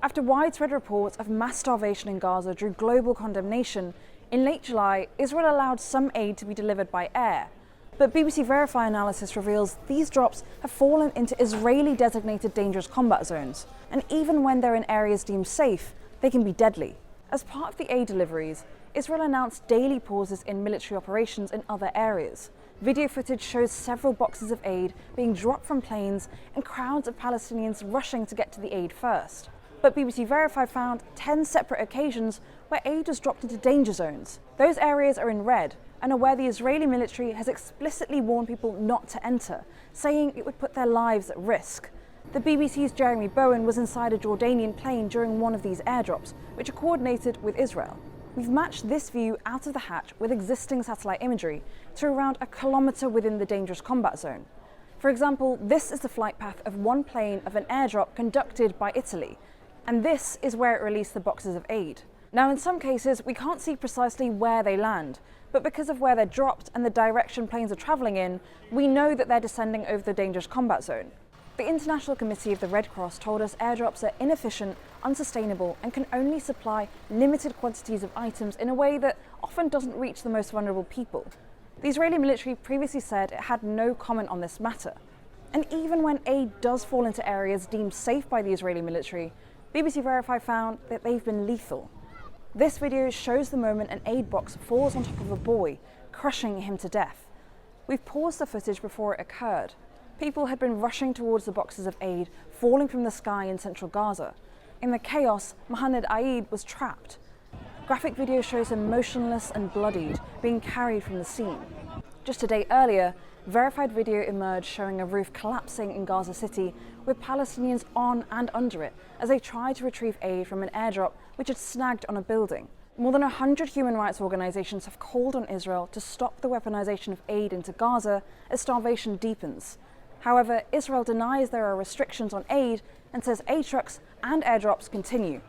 After widespread reports of mass starvation in Gaza drew global condemnation, in late July, Israel allowed some aid to be delivered by air. But BBC Verify analysis reveals these drops have fallen into Israeli-designated dangerous combat zones, and even when they're in areas deemed safe, they can be deadly. As part of the aid deliveries, Israel announced daily pauses in military operations in other areas. Video footage shows several boxes of aid being dropped from planes and crowds of Palestinians rushing to get to the aid first. But BBC Verify found 10 separate occasions where aid was dropped into danger zones. Those areas are in red and are where the Israeli military has explicitly warned people not to enter, saying it would put their lives at risk. The BBC's Jeremy Bowen was inside a Jordanian plane during one of these airdrops, which are coordinated with Israel. We've matched this view out of the hatch with existing satellite imagery to around a kilometre within the dangerous combat zone. For example, this is the flight path of one plane of an airdrop conducted by Italy, and this is where it released the boxes of aid. Now, in some cases, we can't see precisely where they land, but because of where they're dropped and the direction planes are travelling in, we know that they're descending over the dangerous combat zone. The International Committee of the Red Cross told us airdrops are inefficient, unsustainable, and can only supply limited quantities of items in a way that often doesn't reach the most vulnerable people. The Israeli military previously said it had no comment on this matter. And even when aid does fall into areas deemed safe by the Israeli military, BBC Verify found that they've been lethal. This video shows the moment an aid box falls on top of a boy, crushing him to death. We've paused the footage before it occurred. People had been rushing towards the boxes of aid, falling from the sky in central Gaza. In the chaos, Mohammed Aid was trapped. Graphic video shows him motionless and bloodied, being carried from the scene. Just a day earlier, verified video emerged showing a roof collapsing in Gaza City, with Palestinians on and under it as they tried to retrieve aid from an airdrop which had snagged on a building. More than 100 human rights organisations have called on Israel to stop the weaponisation of aid into Gaza as starvation deepens. However, Israel denies there are restrictions on aid and says aid trucks and airdrops continue.